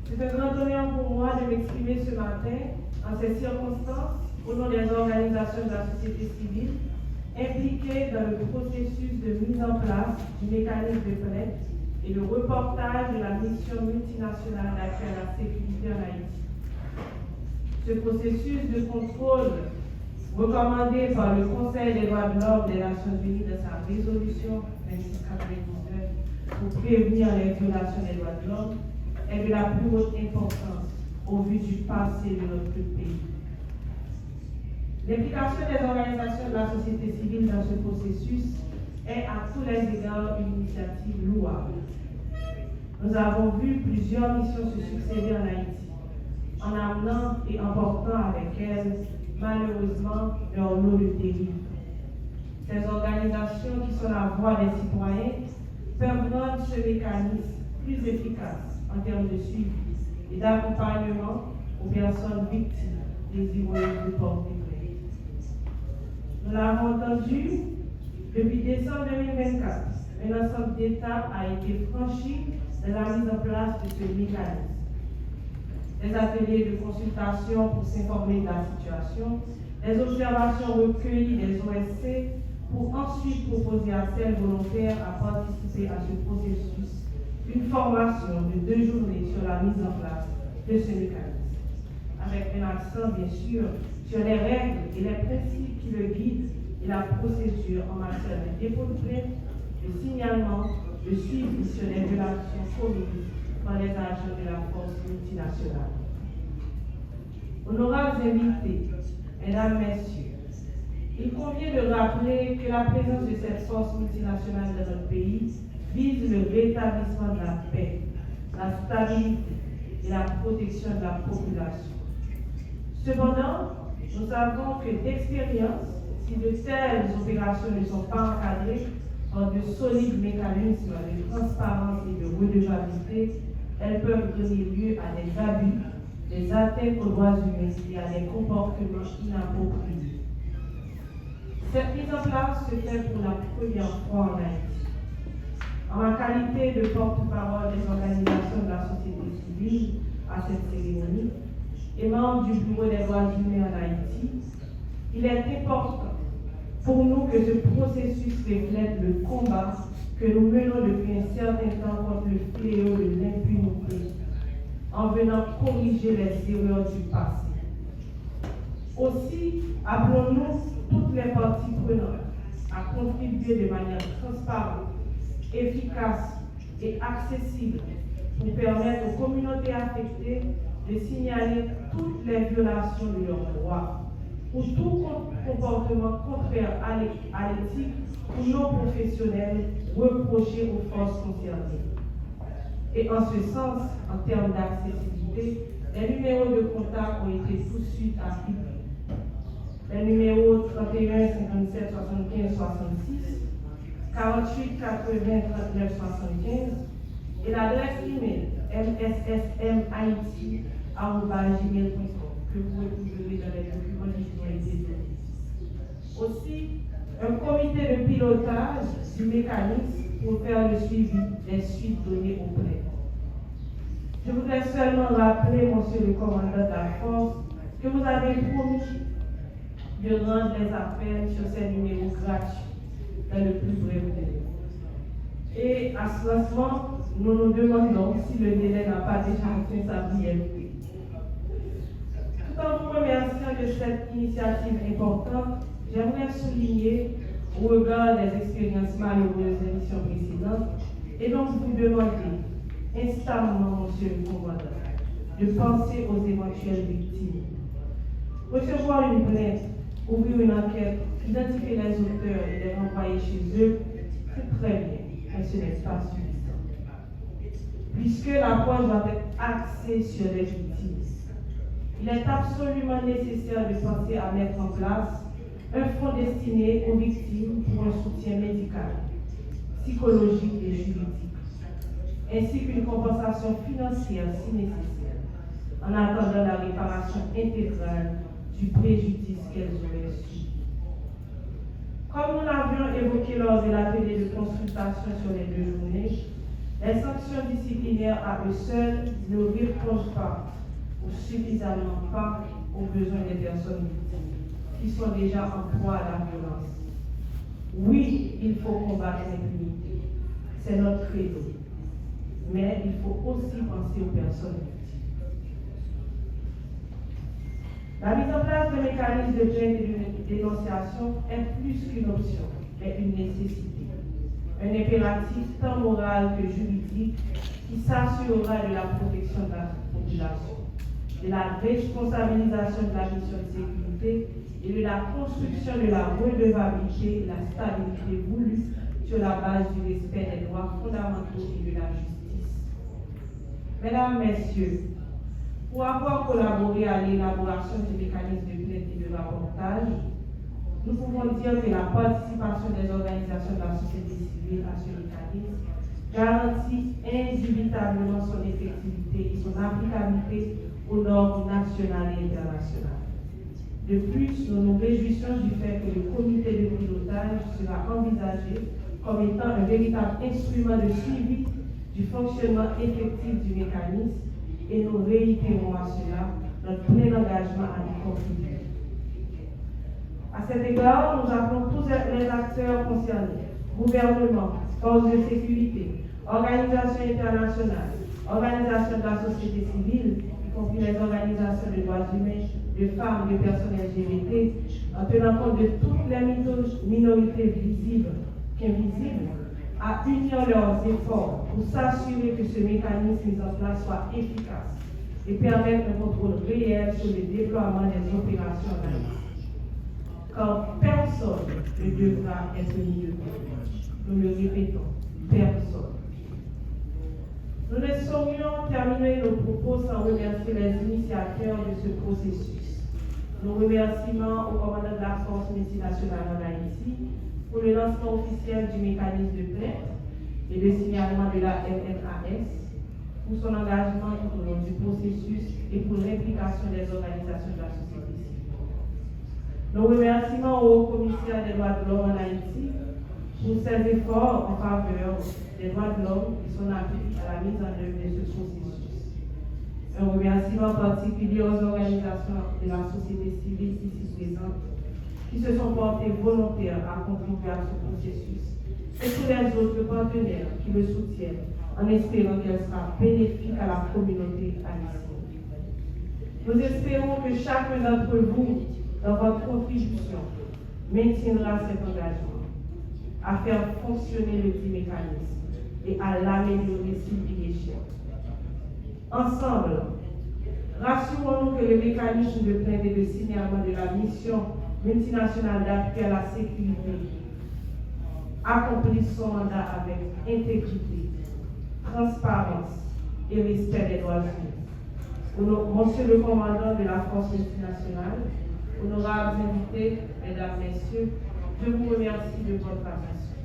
C'est un grand honneur pour moi de m'exprimer ce matin, en ces circonstances, au nom des organisations de la société civile impliquées dans le processus de mise en place du mécanisme de plainte et le reportage de la mission multinationale d'accès à la sécurité en Haïti. Ce processus de contrôle, recommandé par le Conseil des droits de l'homme des Nations Unies dans sa résolution 2699 pour prévenir les violations des droits de l'homme, est de la plus haute importance au vu du passé de notre pays. L'implication des organisations de la société civile dans ce processus est à tous les égards une initiative louable. Nous avons vu plusieurs missions se succéder en Haïti, en amenant et emportant avec elles, malheureusement, leur lot de dérives. Ces organisations qui sont la voix des citoyens peuvent rendre ce mécanisme plus efficace en termes de suivi et d'accompagnement aux personnes victimes désireuses de porter plainte. Nous l'avons entendu, depuis décembre 2024, un ensemble d'étapes a été franchi dans la mise en place de ce mécanisme. Des ateliers de consultation pour s'informer de la situation, des observations recueillies des OSC pour ensuite proposer à celles volontaires à participer à ce processus une formation de 2 journées sur la mise en place de ce mécanisme, avec un accent bien sûr sur les règles et les principes qui le guident et la procédure en matière de dépôt de plainte, de signalement, de suivi sur les violations commises par les agents de la force multinationale. Honorables invités, mesdames, messieurs, il convient de rappeler que la présence de cette force multinationale dans notre pays vise le rétablissement de la paix, la stabilité et la protection de la population. Cependant, nous savons que d'expérience, si de telles opérations ne sont pas encadrées par de solides mécanismes de transparence et de redevabilité, elles peuvent donner lieu à des abus, des atteintes aux droits humains et à des comportements inappropriés. Cette mise en place se fait pour la première fois en Haïti. En ma qualité de porte-parole des organisations de la société civile à cette cérémonie et membre du Bureau des droits humains en Haïti, il est important pour nous que ce processus reflète le combat que nous menons depuis un certain temps contre le fléau de l'impunité, en venant corriger les erreurs du passé. Aussi, appelons-nous toutes les parties prenantes à contribuer de manière transparente, efficace et accessible pour permettre aux communautés affectées de signaler toutes les violations de leurs droits ou tout comportement contraire à l'éthique ou non professionnel reproché aux forces concernées. Et en ce sens, en termes d'accessibilité, les numéros de contact ont été tout de suite affichés. Les numéros 31 57 75 66, 48 80 39 75 et l'adresse email mssmhaiti@gmail.com que vous retrouverez dans les documents qui ont été donnés. Aussi, un comité de pilotage du mécanisme pour faire le suivi des suites données aux plaintes. Je voudrais seulement rappeler, monsieur le commandant de la force, que vous avez promis de rendre les appels sur ces numéros gratuits dans le plus bref délai. Et à ce lancement, nous nous demandons si le délai n'a pas déjà atteint sa brièveté. Tout en vous remerciant de cette initiative importante, j'aimerais souligner, au regard des expériences malheureuses des missions précédentes, et donc vous demander instamment, monsieur le commandant, de penser aux éventuelles victimes. Recevoir une plainte, ouvrir une enquête, identifier les auteurs et les renvoyer chez eux, c'est très bien, mais ce n'est pas suffisant. Puisque l'approche doit être axée sur les victimes, il est absolument nécessaire de penser à mettre en place un fonds destiné aux victimes pour un soutien médical, psychologique et juridique, ainsi qu'une compensation financière si nécessaire, en attendant la réparation intégrale du préjudice qu'elles auraient subi. Comme nous l'avions évoqué lors de l'atelier de consultation sur les 2 journées, Les sanctions disciplinaires à eux seuls ne répondent pas ou suffisamment pas aux besoins des personnes victimes qui sont déjà en proie à la violence. Oui, il faut combattre l'impunité. C'est notre credo. Mais il faut aussi penser aux personnes victimes. La mise en place de mécanismes de plainte et de dénonciation est plus qu'une option, mais une nécessité. Un impératif tant moral que juridique qui s'assurera de la protection de la population, de la responsabilisation de la mission de sécurité et de la construction de la redevabilité et la stabilité voulue sur la base du respect des droits fondamentaux et de la justice. Mesdames, Messieurs, pour avoir collaboré à l'élaboration du mécanisme de plainte et de rapportage, nous pouvons dire que la participation des organisations de la société civile à ce mécanisme garantit indubitablement son effectivité et son applicabilité aux normes nationales et internationales. De plus, nous nous réjouissons du fait que le comité de pilotage sera envisagé comme étant un véritable instrument de suivi du fonctionnement effectif du mécanisme et nous réitérons à cela notre plein engagement à y contribuer. À cet égard, nous appelons tous les acteurs concernés, gouvernement, forces de sécurité, organisations internationales, organisations de la société civile, y compris les organisations de droits humains, de femmes, de personnes LGBT, en tenant compte de toutes les minorités visibles qu'invisibles, à unir leurs efforts pour s'assurer que ce mécanisme mis en place soit efficace et permette un contrôle réel sur le déploiement des opérations réalisées. Car personne ne devra être mis de côté. Nous le répétons, personne. Nous ne saurions terminer nos propos sans remercier les initiateurs de ce processus. Nos remerciements au commandant de la force multinationale en Haïti pour le lancement officiel du mécanisme de plainte et le signalement de la MNAS, pour son engagement tout au long du processus et pour l'implication des organisations de la société civile. Nos remerciements au Haut-Commissaire des droits de l'homme en Haïti pour ses efforts en faveur des droits de l'homme et son appui à la mise en œuvre de ce processus. Un remerciement particulier aux organisations de la société civile ici présentes qui se sont portés volontaires à contribuer à ce processus, et tous les autres partenaires qui le soutiennent, en espérant qu'elle sera bénéfique à la communauté haïtienne. Nous espérons que chacun d'entre vous, dans votre contribution, maintiendra cet engagement à faire fonctionner le dit mécanisme et à l'améliorer s'il est cher. Ensemble, rassurons-nous que le mécanisme de plainte et de signalement de la mission multinationale d'appui à la sécurité accomplisse son mandat avec intégrité, transparence et respect des droits humains. Monsieur le commandant de la force multinationale, honorables invités, mesdames, messieurs, je vous remercie de votre attention.